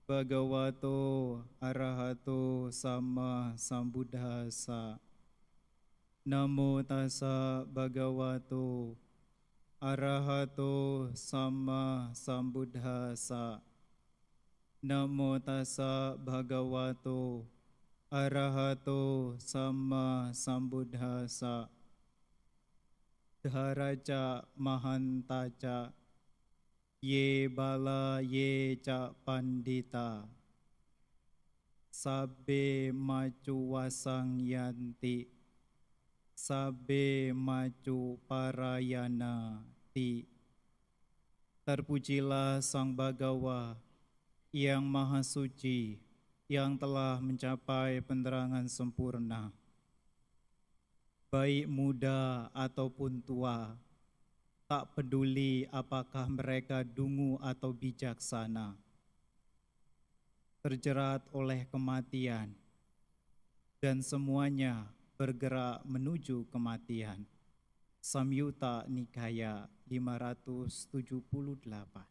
Bhagavato arahato sama sambuddhassa. Namo tassa bhagavato arahato sama sambuddhassa. Namo tassa bhagavato arahato sama sambuddhassa. Dharaca mahantaca ye bala ye ca pandita sabbe macu wasang yanti sabbe macu parayana ti. Terpujilah Sang Bhagawa yang Maha Suci, yang telah mencapai penerangan sempurna, baik muda ataupun tua, tak peduli apakah mereka dungu atau bijaksana, terjerat oleh kematian, dan semuanya bergerak menuju kematian. Samyutta Nikaya 578.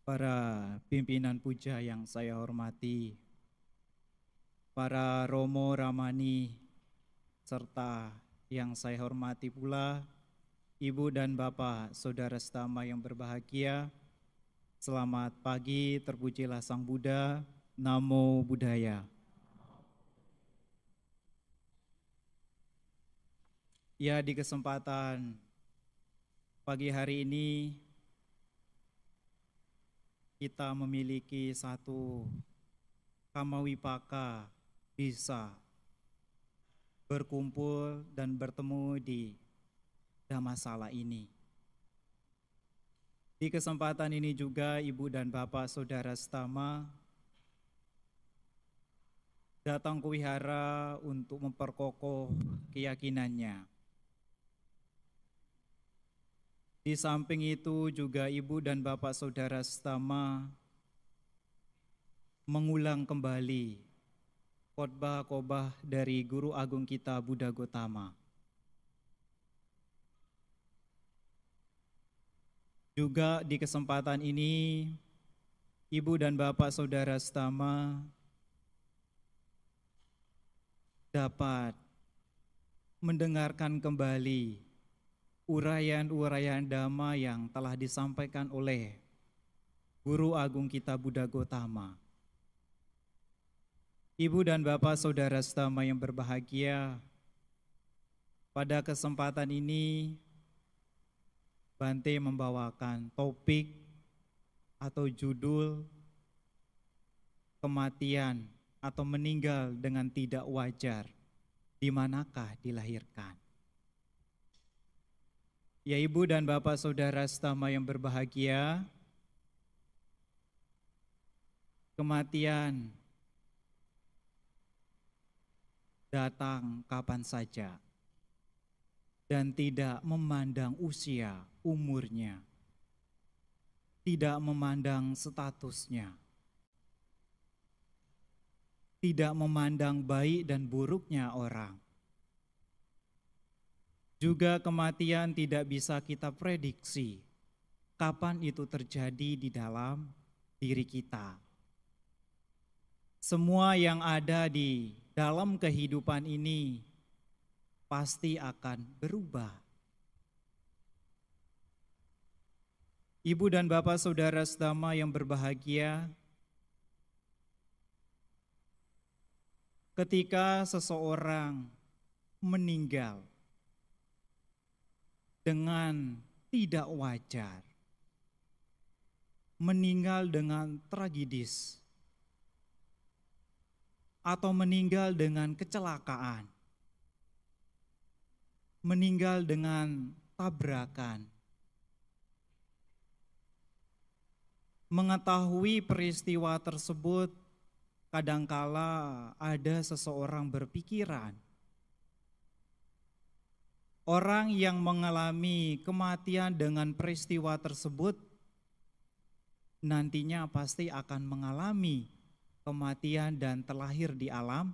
Para pimpinan puja yang saya hormati, para Romo Ramani, serta yang saya hormati pula Ibu dan Bapak, Saudara setama yang berbahagia, selamat pagi, terpujilah Sang Buddha, Namo Buddhaya. Ya, di kesempatan pagi hari ini kita memiliki satu kamawipaka, bisa berkumpul dan bertemu di Dhammasala ini. Di kesempatan ini juga Ibu dan Bapak Saudara setama datang ke wihara untuk memperkokoh keyakinannya. Di samping itu juga Ibu dan Bapak Saudara setama mengulang kembali khotbah dari Guru Agung kita Buddha Gotama. Juga di kesempatan ini Ibu dan Bapak Saudara setama dapat mendengarkan kembali uraian-uraian Dhamma yang telah disampaikan oleh Guru Agung kita Buddha Gotama. Ibu dan Bapak Saudara setama yang berbahagia, pada kesempatan ini Bante membawakan topik atau judul kematian atau meninggal dengan tidak wajar, di manakah dilahirkan? Ya, Ibu dan Bapak Saudara setama yang berbahagia, kematian datang kapan saja dan tidak memandang usia, umurnya, tidak memandang statusnya, tidak memandang baik dan buruknya orang. Juga kematian tidak bisa kita prediksi kapan itu terjadi di dalam diri kita. Semua yang ada di dalam kehidupan ini pasti akan berubah. Ibu dan Bapak Saudara setama yang berbahagia, ketika seseorang meninggal dengan tidak wajar, meninggal dengan tragedis, atau meninggal dengan kecelakaan, meninggal dengan tabrakan, mengetahui peristiwa tersebut, kadangkala ada seseorang berpikiran, orang yang mengalami kematian dengan peristiwa tersebut nantinya pasti akan mengalami kematian dan terlahir di alam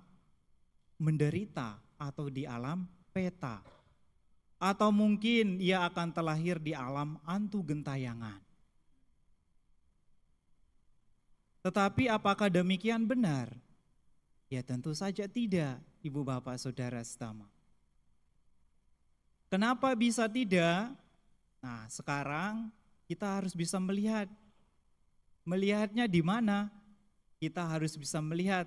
menderita atau di alam peta. Atau mungkin ia akan terlahir di alam antu gentayangan. Tetapi apakah demikian benar? Ya tentu saja tidak, Ibu Bapak Saudara Setama. Kenapa bisa tidak? Nah, sekarang kita harus bisa melihat. Melihatnya di mana? Kita harus bisa melihat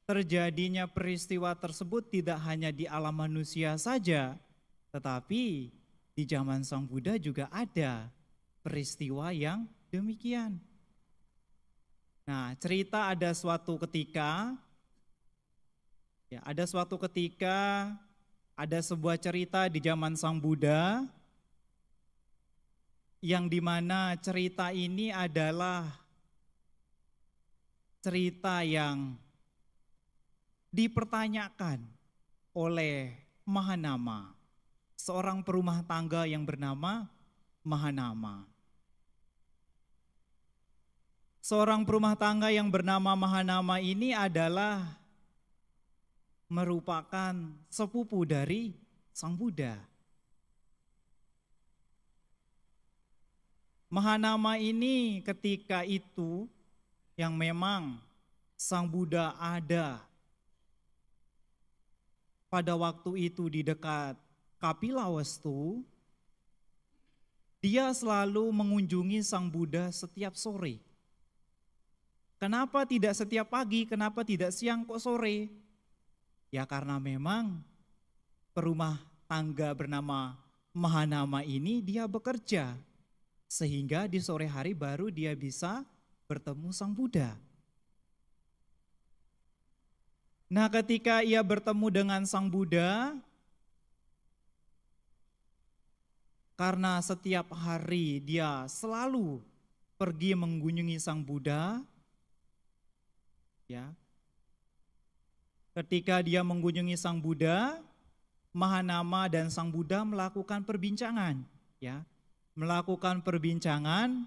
terjadinya peristiwa tersebut tidak hanya di alam manusia saja, tetapi di zaman Sang Buddha juga ada peristiwa yang demikian. Nah, cerita ada suatu ketika, ada sebuah cerita di zaman Sang Buddha, yang dimana cerita ini adalah cerita yang dipertanyakan oleh Mahanama, seorang perumah tangga yang bernama Mahanama. Seorang perumah tangga yang bernama Mahanama ini adalah merupakan sepupu dari Sang Buddha. Mahanama ini ketika itu yang memang Sang Buddha ada pada waktu itu di dekat Kapilawastu, dia selalu mengunjungi Sang Buddha setiap sore. Kenapa tidak setiap pagi, kenapa tidak siang kok sore? Ya karena memang perumah tangga bernama Mahanama ini dia bekerja, sehingga di sore hari baru dia bisa bertemu Sang Buddha. Nah, ketika ia bertemu dengan Sang Buddha, karena setiap hari dia selalu pergi mengunjungi Sang Buddha, ya. Ketika dia mengunjungi Sang Buddha, Mahanama dan Sang Buddha melakukan perbincangan, ya. Melakukan perbincangan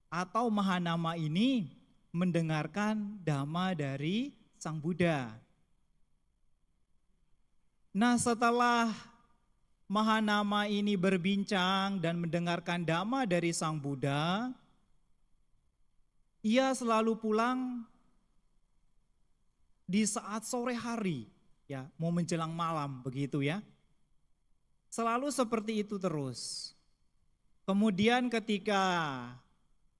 atau Mahanama ini mendengarkan dhamma dari Sang Buddha. Nah, setelah Mahanama ini berbincang dan mendengarkan dhamma dari Sang Buddha, ia selalu pulang di saat sore hari, ya, mau menjelang malam begitu ya. Selalu seperti itu terus. Kemudian ketika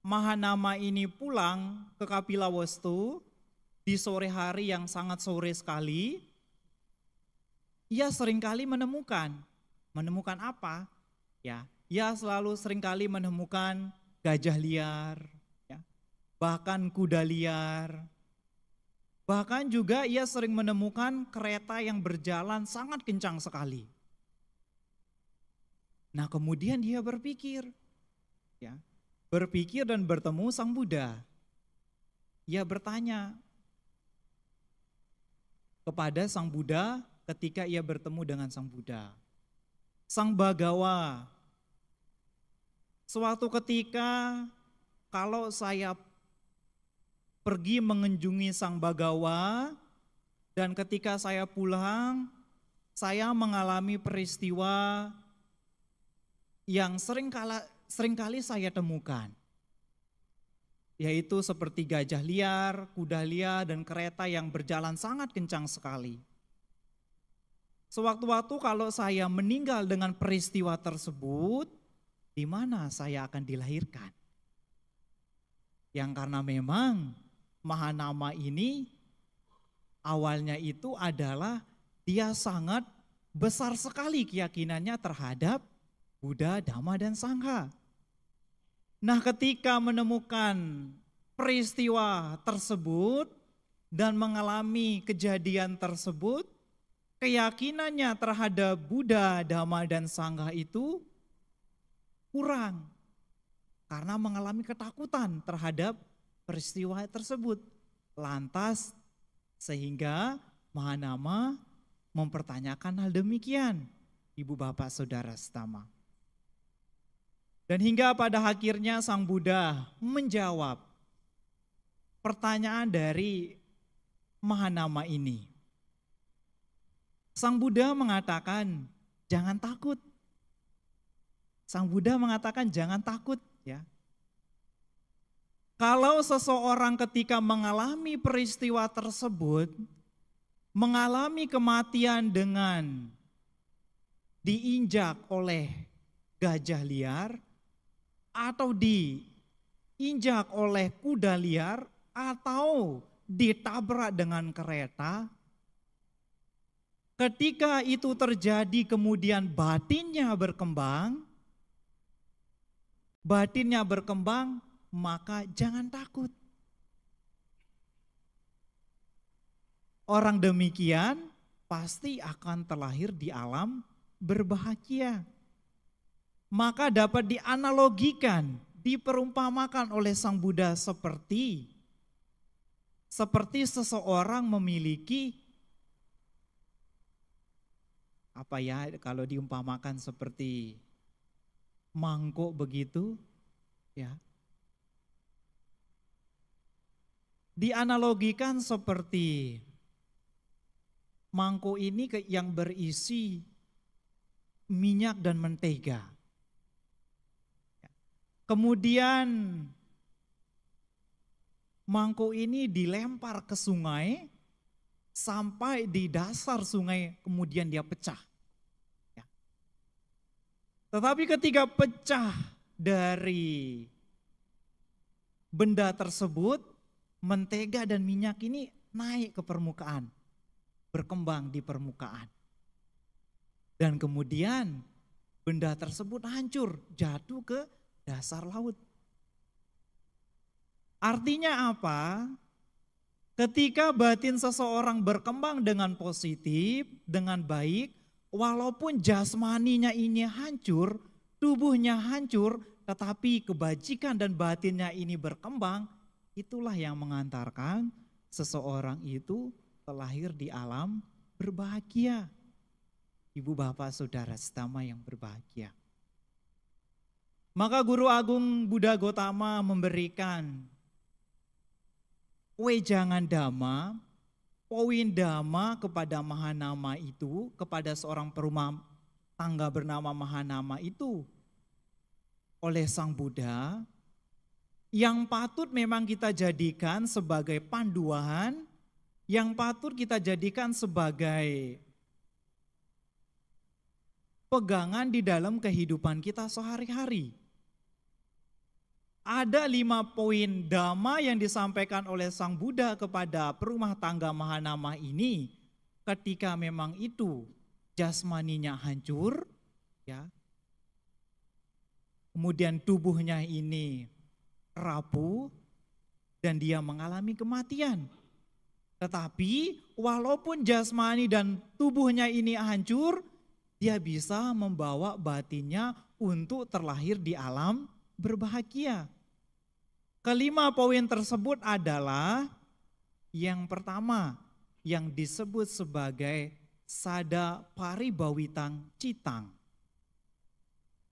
Mahanama ini pulang ke Kapilawastu di sore hari yang sangat sore sekali, ia seringkali menemukan apa? Ya, ia selalu seringkali menemukan gajah liar, ya, bahkan kuda liar. Bahkan juga ia sering menemukan kereta yang berjalan sangat kencang sekali. Nah, kemudian dia berpikir, ya, berpikir dan bertemu Sang Buddha. Ia bertanya kepada Sang Buddha ketika ia bertemu dengan Sang Buddha. Sang Bhagawa, suatu ketika kalau saya pergi mengunjungi Sang Bhagawa dan ketika saya pulang, saya mengalami peristiwa yang seringkali saya temukan. Yaitu seperti gajah liar, kuda liar, dan kereta yang berjalan sangat kencang sekali. Sewaktu-waktu kalau saya meninggal dengan peristiwa tersebut, di mana saya akan dilahirkan? Yang karena memang Mahanama ini awalnya itu adalah dia sangat besar sekali keyakinannya terhadap Buddha, Dhamma, dan Sangha. Nah, ketika menemukan peristiwa tersebut dan mengalami kejadian tersebut, keyakinannya terhadap Buddha, Dhamma, dan Sangha itu kurang karena mengalami ketakutan terhadap peristiwa tersebut. Lantas sehingga Mahanama mempertanyakan hal demikian, Ibu Bapak Saudara Setama. Dan hingga pada akhirnya Sang Buddha menjawab pertanyaan dari Mahanama ini. Sang Buddha mengatakan, jangan takut. Sang Buddha mengatakan jangan takut ya. Kalau seseorang ketika mengalami peristiwa tersebut, mengalami kematian dengan diinjak oleh gajah liar, atau diinjak oleh kuda liar, atau ditabrak dengan kereta, ketika itu terjadi kemudian batinnya berkembang, maka jangan takut. Orang demikian pasti akan terlahir di alam berbahagia. Maka dapat dianalogikan, diperumpamakan oleh Sang Buddha seperti seseorang memiliki kalau diumpamakan seperti mangkok begitu ya. Dianalogikan seperti mangkok ini yang berisi minyak dan mentega. Kemudian mangkok ini dilempar ke sungai sampai di dasar sungai, kemudian dia pecah. Tetapi ketika pecah dari benda tersebut, mentega dan minyak ini naik ke permukaan, berkembang di permukaan. Dan kemudian benda tersebut hancur, jatuh ke dasar laut. Artinya apa? Ketika batin seseorang berkembang dengan positif, dengan baik, walaupun jasmaninya ini hancur, tubuhnya hancur, tetapi kebajikan dan batinnya ini berkembang, itulah yang mengantarkan seseorang itu terlahir di alam berbahagia. Ibu bapak saudara setama yang berbahagia. Maka Guru Agung Buddha Gotama memberikan wejangan dhamma, poin dhamma kepada Mahanama itu, kepada seorang perumah tangga bernama Mahanama itu oleh Sang Buddha, yang patut memang kita jadikan sebagai panduan, yang patut kita jadikan sebagai pegangan di dalam kehidupan kita sehari-hari. Ada 5 poin dhamma yang disampaikan oleh Sang Buddha kepada perumah tangga Mahanama ini ketika memang itu jasmaninya hancur, ya. Kemudian tubuhnya ini rapuh dan dia mengalami kematian. Tetapi walaupun jasmani dan tubuhnya ini hancur, dia bisa membawa batinnya untuk terlahir di alam berbahagia. Kelima poin tersebut adalah yang pertama yang disebut sebagai sada paribawitang citang.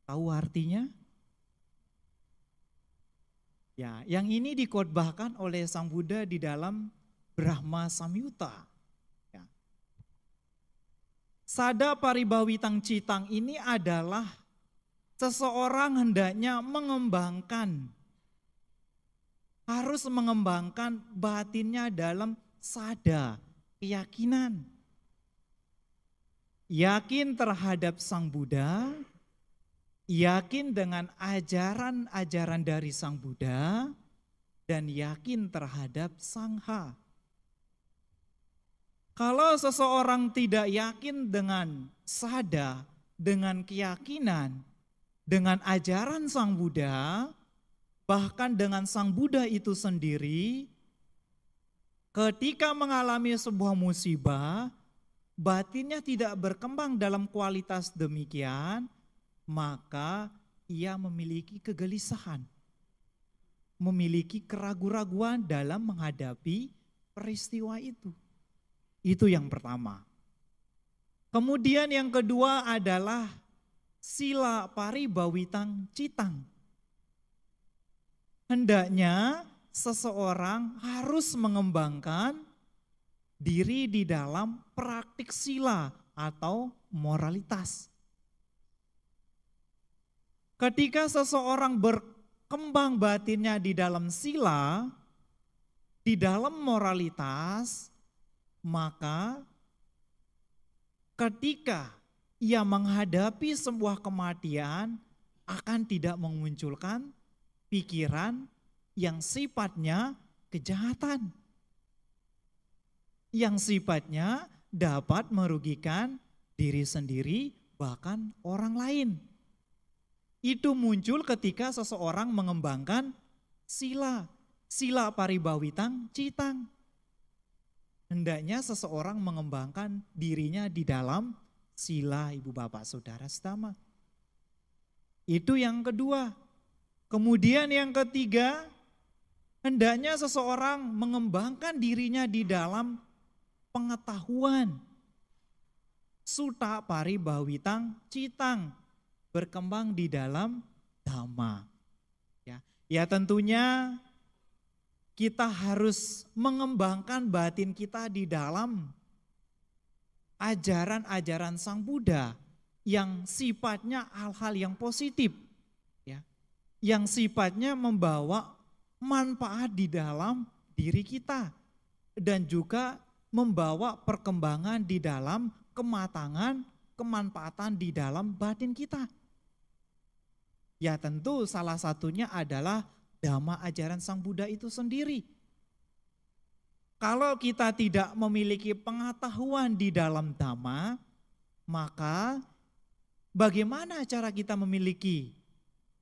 Tahu artinya? Ya, yang ini dikhotbahkan oleh Sang Buddha di dalam Brahma Samyutta. Ya. Sada paribawitang citang ini adalah seseorang hendaknya harus mengembangkan batinnya dalam sada, keyakinan. Yakin terhadap Sang Buddha, yakin dengan ajaran-ajaran dari Sang Buddha, dan yakin terhadap Sangha. Kalau seseorang tidak yakin dengan sada, dengan keyakinan, dengan ajaran Sang Buddha, bahkan dengan Sang Buddha itu sendiri, ketika mengalami sebuah musibah, batinnya tidak berkembang dalam kualitas demikian, maka ia memiliki kegelisahan, memiliki keraguan-raguan dalam menghadapi peristiwa itu. Itu yang pertama. Kemudian yang kedua adalah sila paribawitang citang. Hendaknya seseorang harus mengembangkan diri di dalam praktik sila, atau moralitas. Ketika seseorang berkembang batinnya di dalam sila, di dalam moralitas, maka ketika ia menghadapi sebuah kematian akan tidak memunculkan pikiran yang sifatnya kejahatan, yang sifatnya dapat merugikan diri sendiri bahkan orang lain. Itu muncul ketika seseorang mengembangkan sila paribawitang citang. Hendaknya seseorang mengembangkan dirinya di dalam sila, Ibu Bapak Saudara Setama. Itu yang kedua. Kemudian yang ketiga, hendaknya seseorang mengembangkan dirinya di dalam pengetahuan. Suta paribawitang citang, berkembang di dalam dhamma. Ya tentunya kita harus mengembangkan batin kita di dalam ajaran-ajaran Sang Buddha yang sifatnya hal-hal yang positif, ya, yang sifatnya membawa manfaat di dalam diri kita dan juga membawa perkembangan di dalam kematangan, kemanfaatan di dalam batin kita. Ya tentu salah satunya adalah dhamma ajaran Sang Buddha itu sendiri. Kalau kita tidak memiliki pengetahuan di dalam dhamma, maka bagaimana cara kita memiliki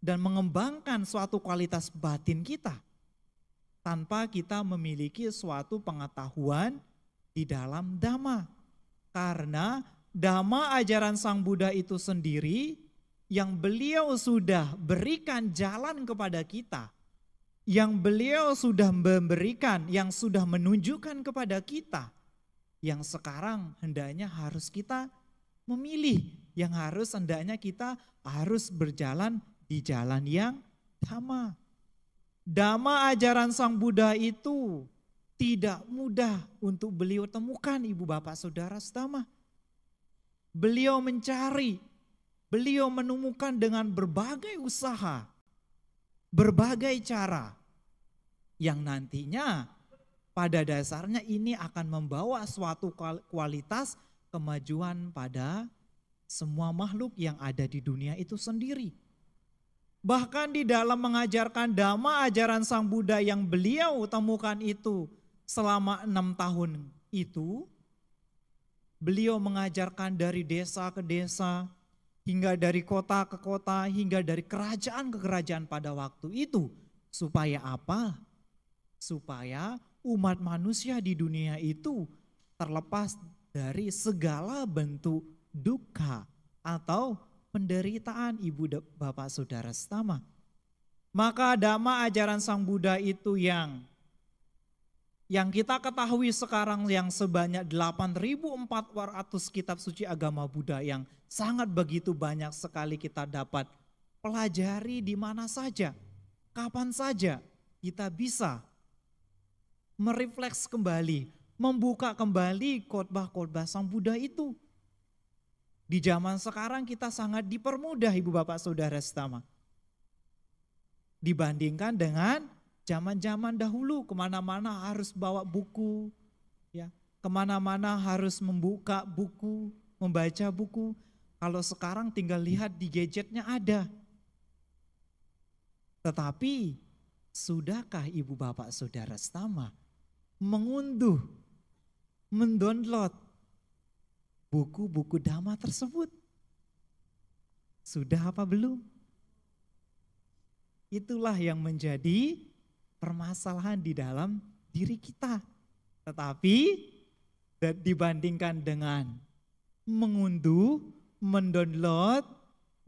dan mengembangkan suatu kualitas batin kita tanpa kita memiliki suatu pengetahuan di dalam dhamma? Karena dhamma ajaran Sang Buddha itu sendiri yang beliau sudah berikan jalan kepada kita, yang beliau sudah memberikan, yang sudah menunjukkan kepada kita, yang sekarang hendaknya harus kita memilih, yang harus hendaknya kita harus berjalan di jalan yang dhamma. Dhamma ajaran Sang Buddha itu tidak mudah untuk beliau temukan, Ibu Bapak Saudara Setama. Beliau mencari, beliau menemukan dengan berbagai usaha, berbagai cara, yang nantinya pada dasarnya ini akan membawa suatu kualitas kemajuan pada semua makhluk yang ada di dunia itu sendiri. Bahkan di dalam mengajarkan dhamma ajaran Sang Buddha yang beliau temukan itu selama 6 tahun itu, beliau mengajarkan dari desa ke desa, hingga dari kota ke kota, hingga dari kerajaan ke kerajaan pada waktu itu. Supaya apa? Supaya umat manusia di dunia itu terlepas dari segala bentuk dukkha atau penderitaan, Ibu Bapak Saudara Setama. Maka dhamma ajaran Sang Buddha itu yang kita ketahui sekarang yang sebanyak 8.400 kitab suci agama Buddha yang sangat begitu banyak sekali kita dapat pelajari di mana saja, kapan saja kita bisa merefleks kembali, membuka kembali khotbah-khotbah Sang Buddha itu. Di zaman sekarang kita sangat dipermudah, Ibu Bapak Saudara Setama, dibandingkan dengan zaman-zaman dahulu. Kemana-mana harus bawa buku, ya, kemana-mana harus membuka buku, membaca buku. Kalau sekarang tinggal lihat di gadgetnya ada. Tetapi sudahkah Ibu Bapak Saudara Setama mengunduh, mendownload buku-buku dhamma tersebut? Sudah apa belum? Itulah yang menjadi permasalahan di dalam diri kita. Tetapi dibandingkan dengan mengunduh, mendownload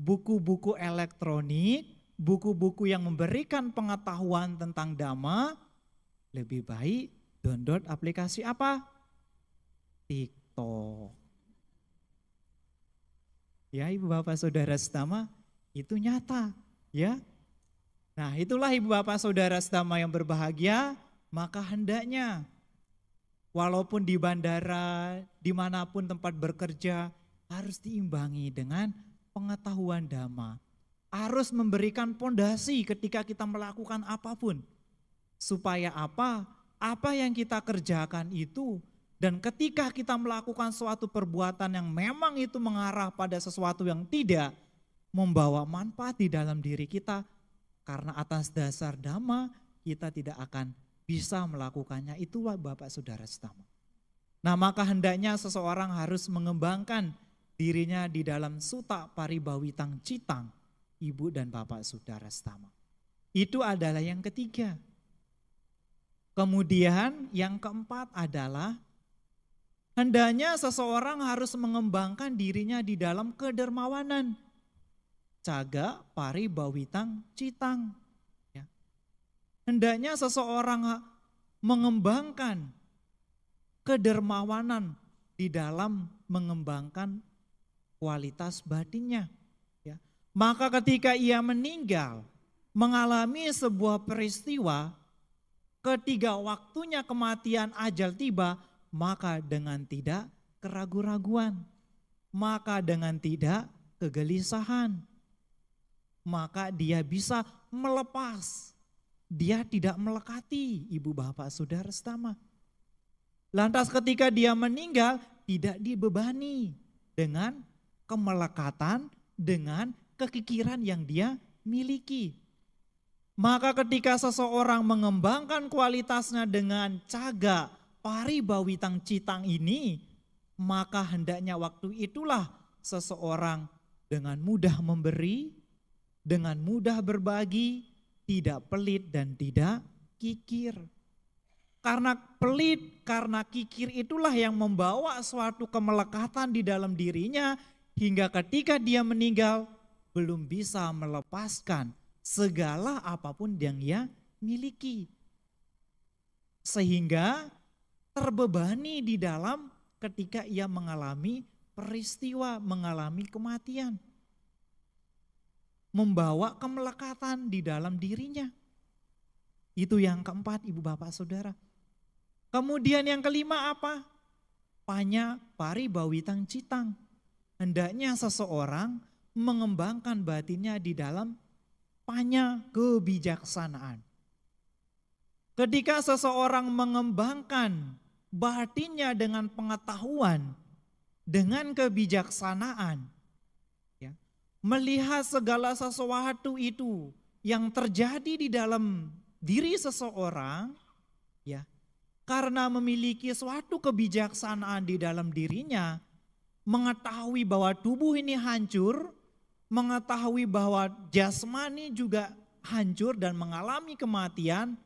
buku-buku elektronik, buku-buku yang memberikan pengetahuan tentang dhamma, lebih baik download aplikasi apa? TikTok. Ya, Ibu Bapak Saudara Setama, itu nyata, ya. Nah, itulah Ibu Bapak Saudara Setama yang berbahagia, maka hendaknya walaupun di bandara, dimanapun tempat bekerja, harus diimbangi dengan pengetahuan dhamma. Harus memberikan pondasi ketika kita melakukan apapun. Supaya apa? Apa yang kita kerjakan itu, dan ketika kita melakukan suatu perbuatan yang memang itu mengarah pada sesuatu yang tidak membawa manfaat di dalam diri kita, karena atas dasar dhamma kita tidak akan bisa melakukannya. Itulah Bapak Saudara Setama. Nah, maka hendaknya seseorang harus mengembangkan dirinya di dalam sutta paribawitang citang, Ibu dan Bapak Saudara Setama. Itu adalah yang ketiga. Kemudian yang keempat adalah hendaknya seseorang harus mengembangkan dirinya di dalam kedermawanan. Caga paribawitang citang. Ya. Hendaknya seseorang mengembangkan kedermawanan di dalam mengembangkan kualitas batinnya. Ya. Maka ketika ia meninggal, mengalami sebuah peristiwa, ketika waktunya kematian ajal tiba, maka dengan tidak keraguan-raguan, maka dengan tidak kegelisahan, maka dia bisa melepas. Dia tidak melekati, Ibu Bapak Saudara Setama. Lantas ketika dia meninggal, tidak dibebani dengan kemelekatan, dengan kekikiran yang dia miliki. Maka ketika seseorang mengembangkan kualitasnya dengan caga paribawitang citang ini, maka hendaknya waktu itulah seseorang dengan mudah memberi, dengan mudah berbagi, tidak pelit dan tidak kikir. Karena pelit, karena kikir itulah yang membawa suatu kemelekatan di dalam dirinya, hingga ketika dia meninggal belum bisa melepaskan segala apapun yang ia miliki. Sehingga terbebani di dalam ketika ia mengalami peristiwa, mengalami kematian. Membawa kemelekatan di dalam dirinya. Itu yang keempat, Ibu Bapak Saudara. Kemudian yang kelima apa? Panya paribawitang citang. Hendaknya seseorang mengembangkan batinnya di dalam panya kebijaksanaan. Ketika seseorang mengembangkan batinnya dengan pengetahuan, dengan kebijaksanaan, ya, melihat segala sesuatu itu yang terjadi di dalam diri seseorang, ya, karena memiliki suatu kebijaksanaan di dalam dirinya, mengetahui bahwa tubuh ini hancur, mengetahui bahwa jasmani juga hancur dan mengalami kematian,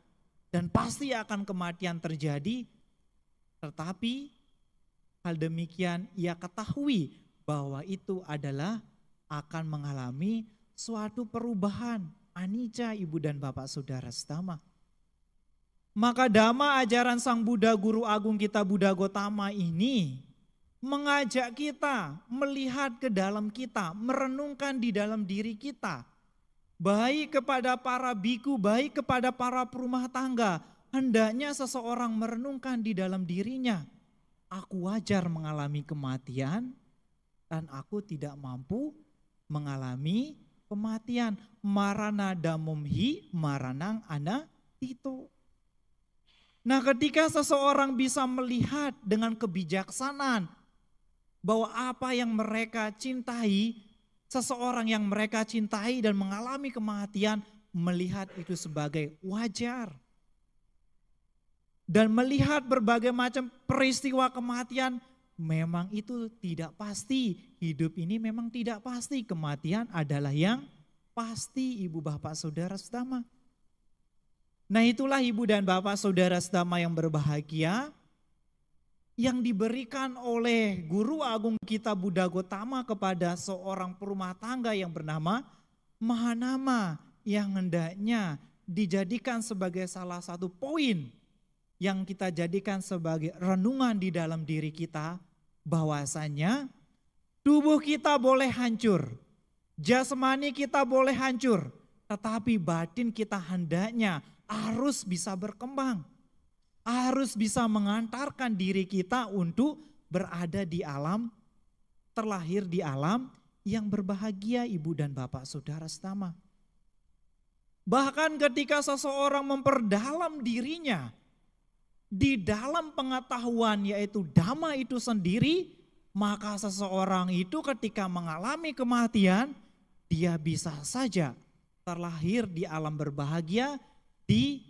dan pasti akan kematian terjadi, tetapi hal demikian ia ketahui bahwa itu adalah akan mengalami suatu perubahan, anicca, Ibu dan Bapak Saudara Setama. Maka dhamma ajaran Sang Buddha Guru Agung kita Buddha Gotama ini mengajak kita melihat ke dalam kita, merenungkan di dalam diri kita. Baik kepada para biku, baik kepada para perumah tangga, hendaknya seseorang merenungkan di dalam dirinya. Aku wajar mengalami kematian dan aku tidak mampu mengalami kematian. Marana damumhi maranang ana tito. Nah, ketika seseorang bisa melihat dengan kebijaksanaan bahwa apa yang mereka cintai, seseorang yang mereka cintai dan mengalami kematian, melihat itu sebagai wajar. Dan melihat berbagai macam peristiwa kematian, memang itu tidak pasti. Hidup ini memang tidak pasti, kematian adalah yang pasti, Ibu Bapak Saudara Setama. Nah, itulah Ibu dan Bapak Saudara Setama yang berbahagia, yang diberikan oleh Guru Agung kita Buddha Gotama kepada seorang perumah tangga yang bernama Mahanama, yang hendaknya dijadikan sebagai salah satu poin yang kita jadikan sebagai renungan di dalam diri kita, bahwasanya tubuh kita boleh hancur, jasmani kita boleh hancur, tetapi batin kita hendaknya harus bisa berkembang, harus bisa mengantarkan diri kita untuk berada di alam terlahir di alam yang berbahagia, Ibu dan Bapak Saudara setama. Bahkan ketika seseorang memperdalam dirinya di dalam pengetahuan yaitu Dhamma itu sendiri, maka seseorang itu ketika mengalami kematian, dia bisa saja terlahir di alam berbahagia, di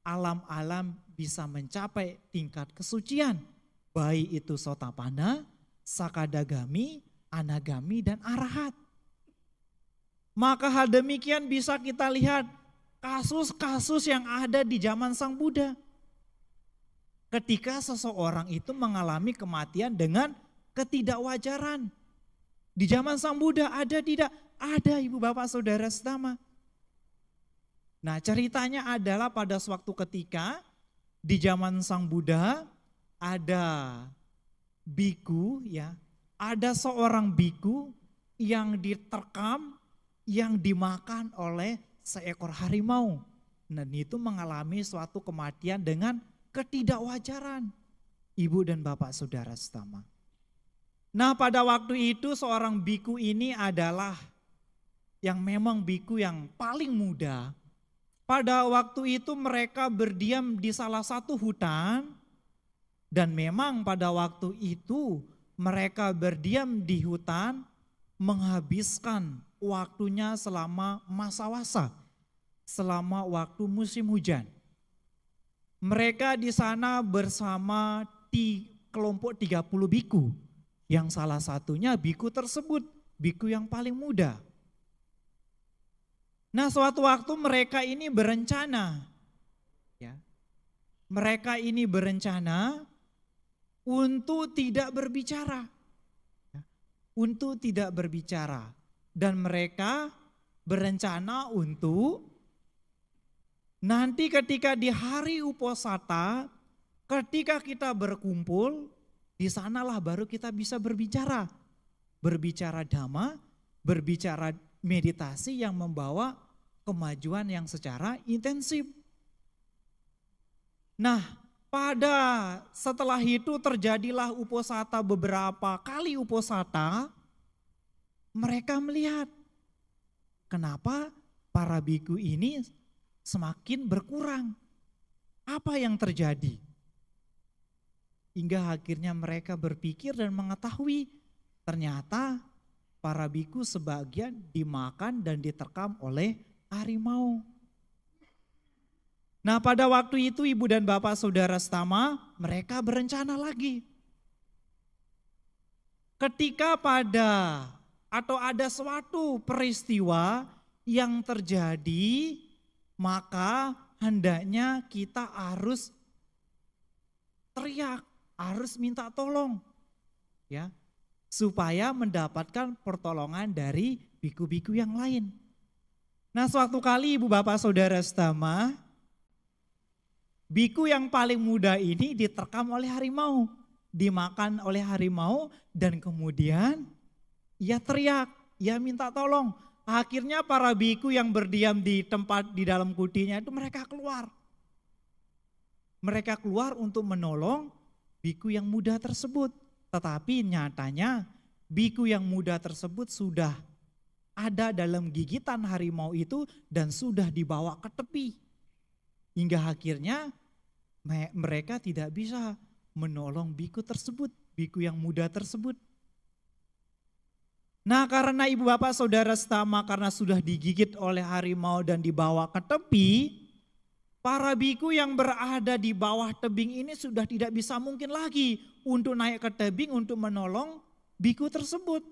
alam-alam bisa mencapai tingkat kesucian, baik itu Sotapanna, Sakadagami, Anagami, dan Arahat. Maka hal demikian bisa kita lihat kasus-kasus yang ada di zaman Sang Buddha. Ketika seseorang itu mengalami kematian dengan ketidakwajaran. Di zaman Sang Buddha ada tidak? Ada, Ibu Bapak Saudara setama. Nah, ceritanya adalah pada suatu ketika di zaman Sang Buddha ada biku, ya, ada seorang biku yang diterkam, yang dimakan oleh seekor harimau. Dan itu mengalami suatu kematian dengan ketidakwajaran, Ibu dan Bapak Saudara setama. Nah, pada waktu itu seorang biku ini adalah yang memang biku yang paling muda. Pada waktu itu mereka berdiam di salah satu hutan, dan memang pada waktu itu mereka berdiam di hutan menghabiskan waktunya selama masa wasa, selama waktu musim hujan. Mereka di sana bersama di kelompok 30 biku, yang salah satunya biku tersebut, biku yang paling muda. Nah, suatu waktu mereka ini berencana, ya, mereka ini berencana untuk tidak berbicara, ya, untuk tidak berbicara, dan mereka berencana untuk nanti ketika di hari Uposatha, ketika kita berkumpul, di sanalah baru kita bisa berbicara. Berbicara Dhamma, berbicara meditasi yang membawa kemajuan yang secara intensif. Nah, setelah itu terjadilah Uposatha, beberapa kali Uposatha, mereka melihat kenapa para biku ini semakin berkurang. Apa yang terjadi? Hingga akhirnya mereka berpikir dan mengetahui ternyata para biku sebagian dimakan dan diterkam oleh harimau. Nah, pada waktu itu Ibu dan Bapak Saudara setama, mereka berencana lagi. Ketika ada suatu peristiwa yang terjadi, maka hendaknya kita harus teriak, harus minta tolong, ya, supaya mendapatkan pertolongan dari biku-biku yang lain. Nah, suatu kali Ibu Bapak Saudara setama, biku yang paling muda ini diterkam oleh harimau, dimakan oleh harimau, dan kemudian ia teriak, ia minta tolong. Akhirnya para biku yang berdiam di tempat di dalam kutinya itu mereka keluar. Mereka keluar untuk menolong biku yang muda tersebut. Tetapi nyatanya biku yang muda tersebut sudah ada dalam gigitan harimau itu dan sudah dibawa ke tepi. Hingga akhirnya mereka tidak bisa menolong biku tersebut, biku yang muda tersebut. Nah, karena Ibu Bapak Saudara setama karena sudah digigit oleh harimau dan dibawa ke tepi, para biku yang berada di bawah tebing ini sudah tidak bisa mungkin lagi untuk naik ke tebing untuk menolong biku tersebut.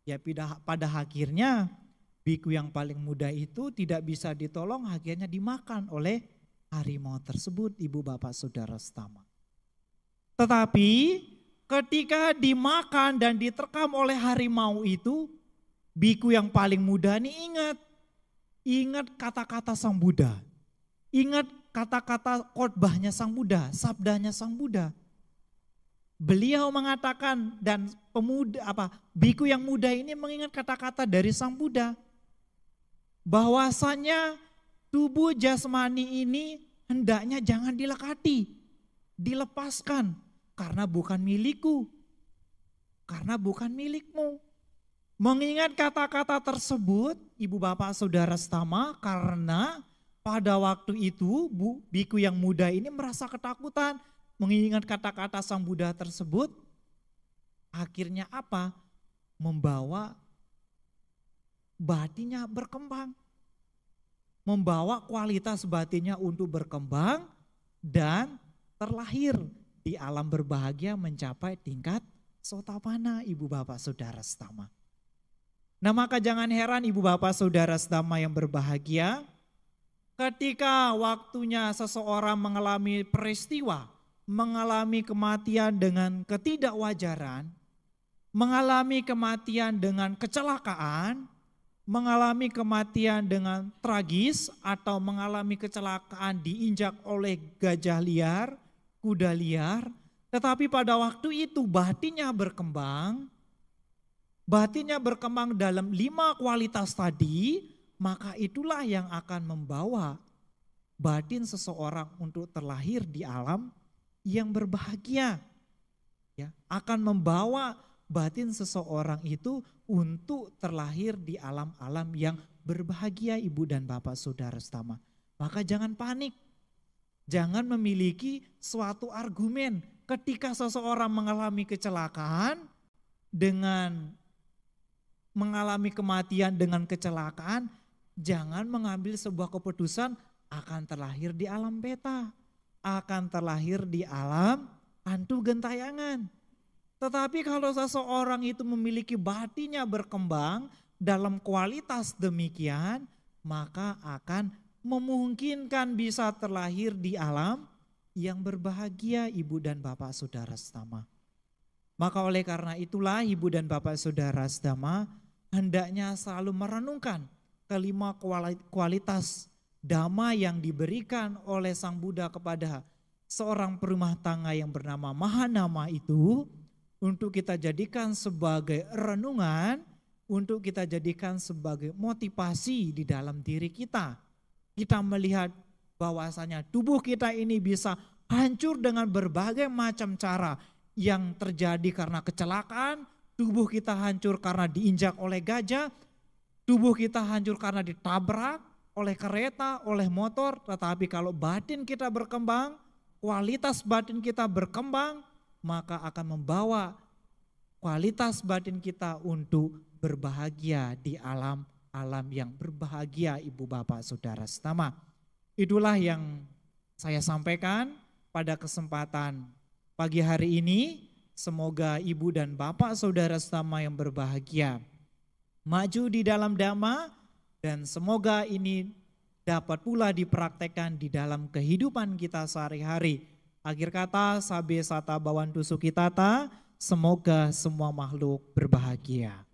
Ya, pada akhirnya biku yang paling muda itu tidak bisa ditolong, akhirnya dimakan oleh harimau tersebut, Ibu Bapak Saudara setama. Tetapi ketika dimakan dan diterkam oleh harimau itu, biku yang paling muda ini ingat kata-kata Sang Buddha. Ingat kata-kata khotbahnya Sang Buddha, sabdanya Sang Buddha. Beliau mengatakan dan biku yang muda ini mengingat kata-kata dari Sang Buddha. Bahwasanya tubuh jasmani ini hendaknya jangan dilekati, dilepaskan. Karena bukan milikku. karena bukan milikmu. Mengingat kata-kata tersebut, ibu bapak saudara setama, karena pada waktu itu biku yang muda ini merasa ketakutan. Mengingat kata-kata sang Buddha tersebut, akhirnya apa? Membawa batinnya berkembang. Membawa kualitas batinnya untuk berkembang dan terlahir di alam berbahagia mencapai tingkat sotapanna, ibu bapak saudara setama. Nah, maka jangan heran ibu bapak saudara setama yang berbahagia, ketika waktunya seseorang mengalami peristiwa, mengalami kematian dengan ketidakwajaran, mengalami kematian dengan kecelakaan, mengalami kematian dengan tragis, atau mengalami kecelakaan diinjak oleh gajah liar, kuda liar, tetapi pada waktu itu batinnya berkembang dalam 5 kualitas tadi, maka itulah yang akan membawa batin seseorang untuk terlahir di alam yang berbahagia. Ya, akan membawa batin seseorang itu untuk terlahir di alam-alam yang berbahagia, ibu dan bapak saudara setama. Maka jangan panik, jangan memiliki suatu argumen ketika seseorang mengalami kecelakaan dengan mengalami kematian dengan kecelakaan, jangan mengambil sebuah keputusan akan terlahir di alam beta, akan terlahir di alam hantu gentayangan. Tetapi kalau seseorang itu memiliki batinnya berkembang dalam kualitas demikian, maka akan memungkinkan bisa terlahir di alam yang berbahagia, ibu dan bapak saudara setama. Maka oleh karena itulah ibu dan bapak saudara setama hendaknya selalu merenungkan kelima kualitas dhamma yang diberikan oleh Sang Buddha kepada seorang perumah tangga yang bernama Mahanama itu, untuk kita jadikan sebagai renungan, untuk kita jadikan sebagai motivasi di dalam diri kita. Kita melihat bahwasanya tubuh kita ini bisa hancur dengan berbagai macam cara, yang terjadi karena kecelakaan, tubuh kita hancur karena diinjak oleh gajah, tubuh kita hancur karena ditabrak oleh kereta, oleh motor. Tetapi kalau batin kita berkembang, kualitas batin kita berkembang, maka akan membawa kualitas batin kita untuk berbahagia di alam yang berbahagia, ibu bapak saudara setama. Itulah yang saya sampaikan pada kesempatan pagi hari ini. Semoga ibu dan bapak saudara setama yang berbahagia maju di dalam dhamma, dan semoga ini dapat pula dipraktekkan di dalam kehidupan kita sehari-hari. Akhir kata, sabe sata bawantu sukitata, semoga semua makhluk berbahagia.